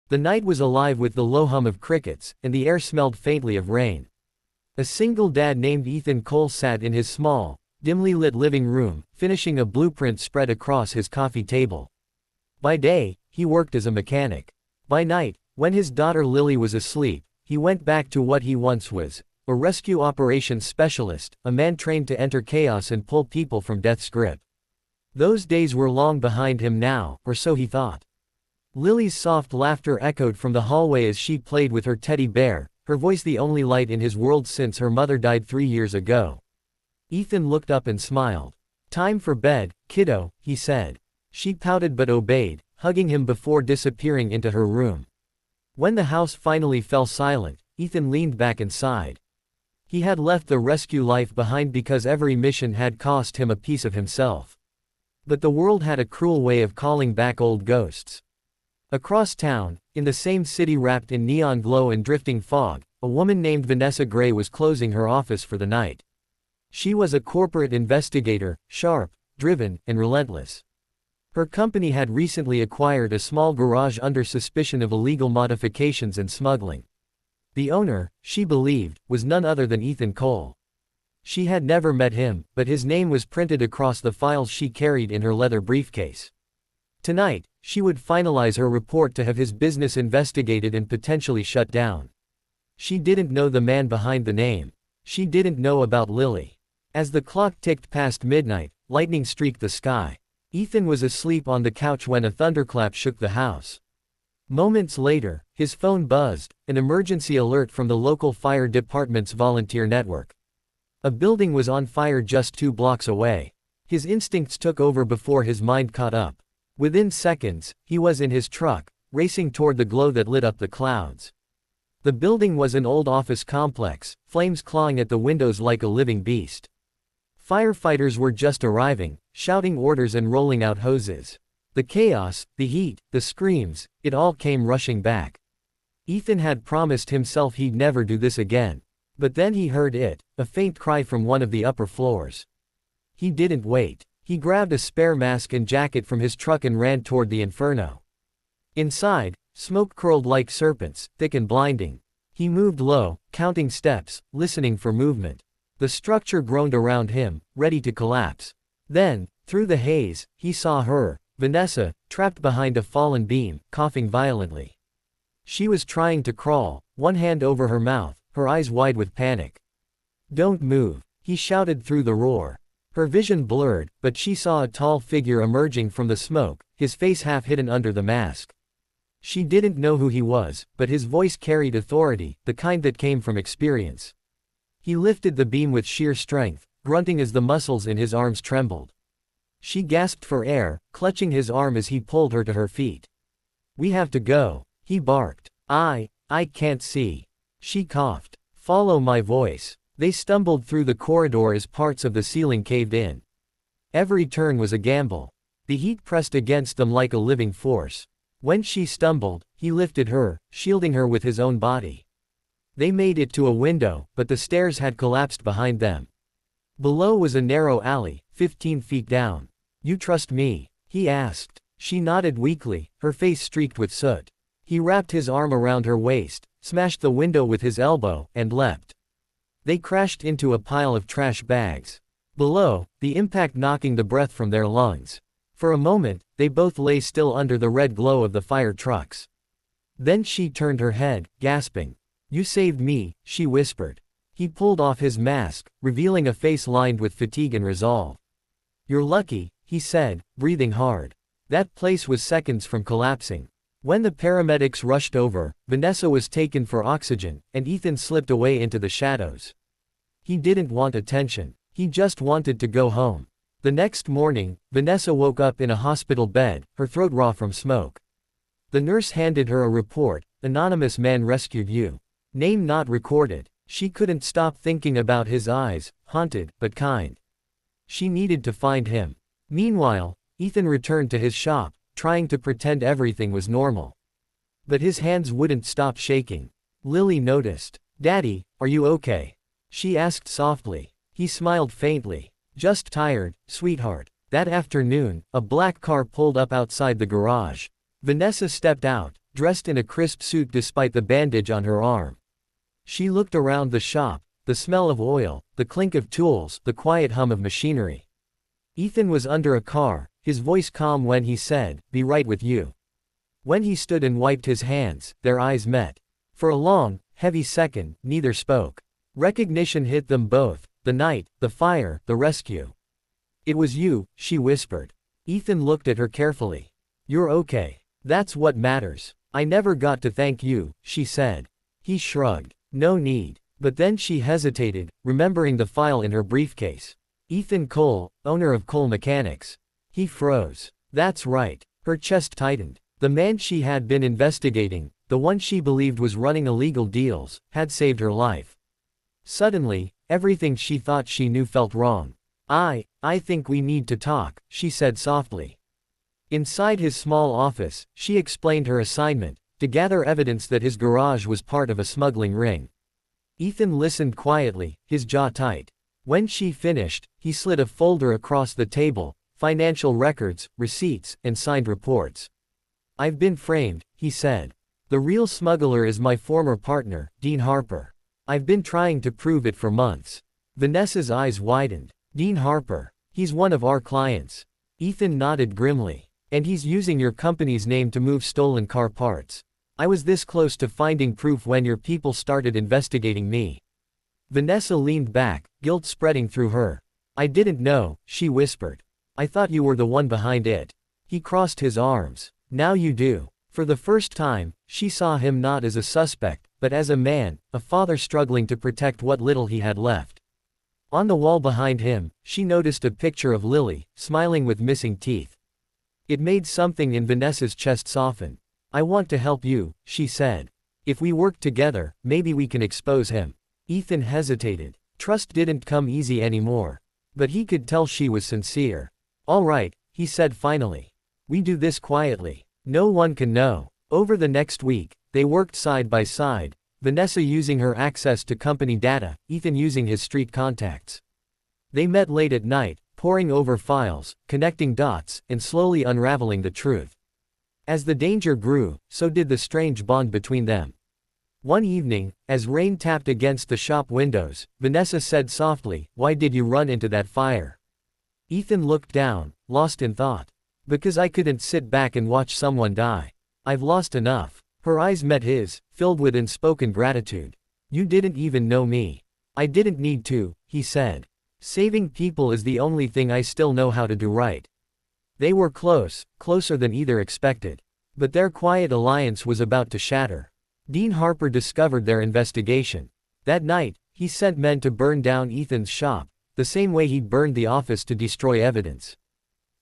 The night was alive with the low hum of crickets, and the air smelled faintly of rain. A single dad named Ethan Cole sat in his small, dimly lit living room, finishing a blueprint spread across his coffee table. By day, he worked as a mechanic. By night, when his daughter Lily was asleep, he went back to what he once was, a rescue operations specialist, a man trained to enter chaos and pull people from death's grip. Those days were long behind him now, or so he thought. Lily's soft laughter echoed from the hallway as she played with her teddy bear, her voice the only light in his world since her mother died 3 years ago. Ethan looked up and smiled. "Time for bed, kiddo," he said. She pouted but obeyed, hugging him before disappearing into her room. When the house finally fell silent, Ethan leaned back and sighed. He had left the rescue life behind because every mission had cost him a piece of himself. But the world had a cruel way of calling back old ghosts. Across town, in the same city wrapped in neon glow and drifting fog, a woman named Vanessa Gray was closing her office for the night. She was a corporate investigator, sharp, driven, and relentless. Her company had recently acquired a small garage under suspicion of illegal modifications and smuggling. The owner, she believed, was none other than Ethan Cole. She had never met him, but his name was printed across the files she carried in her leather briefcase. Tonight, she would finalize her report to have his business investigated and potentially shut down. She didn't know the man behind the name. She didn't know about Lily. As the clock ticked past midnight, lightning streaked the sky. Ethan was asleep on the couch when a thunderclap shook the house. Moments later, his phone buzzed, an emergency alert from the local fire department's volunteer network. A building was on fire just 2 blocks away. His instincts took over before his mind caught up. Within seconds, he was in his truck, racing toward the glow that lit up the clouds. The building was an old office complex, flames clawing at the windows like a living beast. Firefighters were just arriving, shouting orders and rolling out hoses. The chaos, the heat, the screams, it all came rushing back. Ethan had promised himself he'd never do this again. But then he heard it, a faint cry from one of the upper floors. He didn't wait. He grabbed a spare mask and jacket from his truck and ran toward the inferno. Inside, smoke curled like serpents, thick and blinding. He moved low, counting steps, listening for movement. The structure groaned around him, ready to collapse. Then, through the haze, he saw her, Vanessa, trapped behind a fallen beam, coughing violently. She was trying to crawl, one hand over her mouth, her eyes wide with panic. "Don't move," he shouted through the roar. Her vision blurred, but she saw a tall figure emerging from the smoke, his face half hidden under the mask. She didn't know who he was, but his voice carried authority, the kind that came from experience. He lifted the beam with sheer strength, grunting as the muscles in his arms trembled. She gasped for air, clutching his arm as he pulled her to her feet. "We have to go," he barked. I can't see." She coughed. "Follow my voice." They stumbled through the corridor as parts of the ceiling caved in. Every turn was a gamble. The heat pressed against them like a living force. When she stumbled, he lifted her, shielding her with his own body. They made it to a window, but the stairs had collapsed behind them. Below was a narrow alley, 15 feet down. "You trust me?" he asked. She nodded weakly, her face streaked with soot. He wrapped his arm around her waist, smashed the window with his elbow, and leapt. They crashed into a pile of trash bags. Below, the impact knocking the breath from their lungs. For a moment, they both lay still under the red glow of the fire trucks. Then she turned her head, gasping. "You saved me," she whispered. He pulled off his mask, revealing a face lined with fatigue and resolve. "You're lucky," he said, breathing hard. That place was seconds from collapsing. When the paramedics rushed over, Vanessa was taken for oxygen, and Ethan slipped away into the shadows. He didn't want attention. He just wanted to go home. The next morning, Vanessa woke up in a hospital bed, her throat raw from smoke. The nurse handed her a report. "Anonymous man rescued you. Name not recorded." She couldn't stop thinking about his eyes, haunted, but kind. She needed to find him. Meanwhile, Ethan returned to his shop, trying to pretend everything was normal. But his hands wouldn't stop shaking. Lily noticed. "Daddy, are you okay?" she asked softly. He smiled faintly. "Just tired, sweetheart." That afternoon, a black car pulled up outside the garage. Vanessa stepped out, dressed in a crisp suit despite the bandage on her arm. She looked around the shop, the smell of oil, the clink of tools, the quiet hum of machinery. Ethan was under a car, his voice calm when he said, "Be right with you." When he stood and wiped his hands, their eyes met. For a long, heavy second, neither spoke. Recognition hit them both, the night, the fire, the rescue. "It was you," she whispered. Ethan looked at her carefully. "You're okay. That's what matters." "I never got to thank you," she said. He shrugged. "No need." But then she hesitated, remembering the file in her briefcase. Ethan Cole, owner of Cole Mechanics. He froze. That's right. Her chest tightened. The man she had been investigating, the one she believed was running illegal deals, had saved her life. Suddenly, everything she thought she knew felt wrong. I think we need to talk," she said softly. Inside his small office, she explained her assignment, to gather evidence that his garage was part of a smuggling ring. Ethan listened quietly, his jaw tight. When she finished, he slid a folder across the table, financial records, receipts, and signed reports. "I've been framed," he said. "The real smuggler is my former partner, Dean Harper. I've been trying to prove it for months." Vanessa's eyes widened. "Dean Harper. He's one of our clients." Ethan nodded grimly. "And he's using your company's name to move stolen car parts. I was this close to finding proof when your people started investigating me." Vanessa leaned back, guilt spreading through her. "I didn't know," she whispered. "I thought you were the one behind it." He crossed his arms. "Now you do." For the first time, she saw him not as a suspect, but as a man, a father struggling to protect what little he had left. On the wall behind him, she noticed a picture of Lily, smiling with missing teeth. It made something in Vanessa's chest soften. "I want to help you," she said. "If we work together, maybe we can expose him." Ethan hesitated. Trust didn't come easy anymore. But he could tell she was sincere. "All right," he said finally. "We do this quietly. No one can know." Over the next week, they worked side by side, Vanessa using her access to company data, Ethan using his street contacts. They met late at night, poring over files, connecting dots, and slowly unraveling the truth. As the danger grew, so did the strange bond between them. One evening, as rain tapped against the shop windows, Vanessa said softly, "Why did you run into that fire?" Ethan looked down, lost in thought. "Because I couldn't sit back and watch someone die. I've lost enough." Her eyes met his, filled with unspoken gratitude. "You didn't even know me." "I didn't need to," he said. "Saving people is the only thing I still know how to do right." They were close, closer than either expected. But their quiet alliance was about to shatter. Dean Harper discovered their investigation. That night, he sent men to burn down Ethan's shop, the same way he'd burned the office to destroy evidence.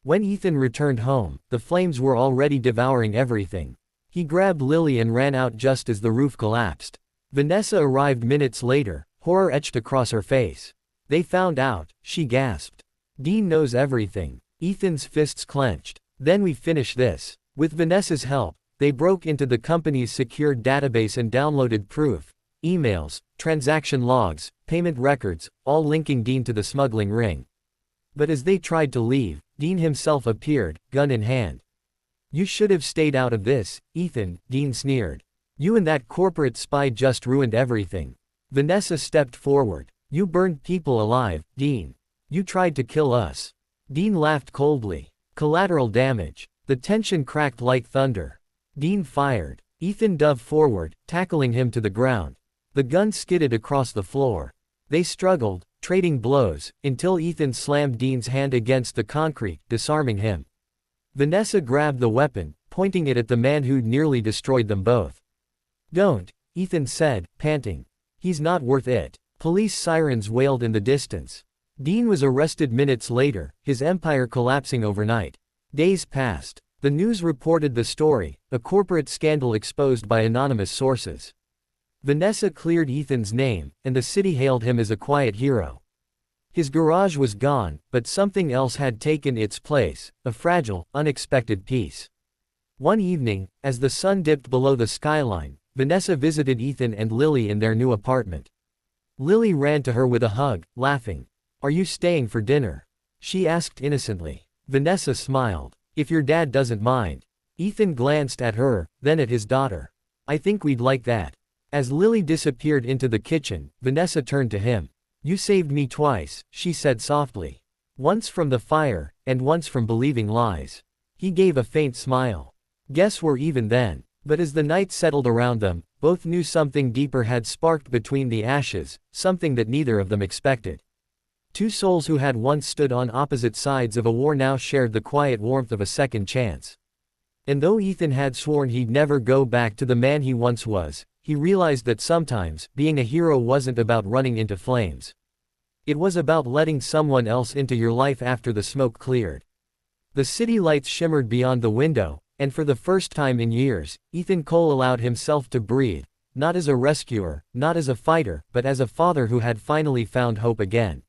When Ethan returned home, the flames were already devouring everything. He grabbed Lily and ran out just as the roof collapsed. Vanessa arrived minutes later, horror etched across her face. "They found out," she gasped. "Dean knows everything." Ethan's fists clenched. "Then we finish this." With Vanessa's help, they broke into the company's secured database and downloaded proof, emails, transaction logs, payment records, all linking Dean to the smuggling ring. But as they tried to leave, Dean himself appeared, gun in hand. "You should have stayed out of this, Ethan," Dean sneered. "You and that corporate spy just ruined everything." Vanessa stepped forward. "You burned people alive, Dean. You tried to kill us." Dean laughed coldly. "Collateral damage." The tension cracked like thunder. Dean fired. Ethan dove forward, tackling him to the ground. The gun skidded across the floor. They struggled, trading blows, until Ethan slammed Dean's hand against the concrete, disarming him. Vanessa grabbed the weapon, pointing it at the man who'd nearly destroyed them both. "Don't," Ethan said, panting. "He's not worth it." Police sirens wailed in the distance. Dean was arrested minutes later, his empire collapsing overnight. Days passed. The news reported the story, a corporate scandal exposed by anonymous sources. Vanessa cleared Ethan's name, and the city hailed him as a quiet hero. His garage was gone, but something else had taken its place, a fragile, unexpected piece. One evening, as the sun dipped below the skyline, Vanessa visited Ethan and Lily in their new apartment. Lily ran to her with a hug, laughing. "Are you staying for dinner?" she asked innocently. Vanessa smiled. "If your dad doesn't mind." Ethan glanced at her, then at his daughter. I think we'd like that. As Lily disappeared into the kitchen, Vanessa turned to him. You saved me twice, she said softly. Once from the fire, and once from believing lies. He gave a faint smile. Guess we're even then. But as the night settled around them, both knew something deeper had sparked between the ashes, something that neither of them expected. Two souls who had once stood on opposite sides of a war now shared the quiet warmth of a second chance. And though Ethan had sworn he'd never go back to the man he once was, he realized that sometimes, being a hero wasn't about running into flames. It was about letting someone else into your life after the smoke cleared. The city lights shimmered beyond the window, and for the first time in years, Ethan Cole allowed himself to breathe, not as a rescuer, not as a fighter, but as a father who had finally found hope again.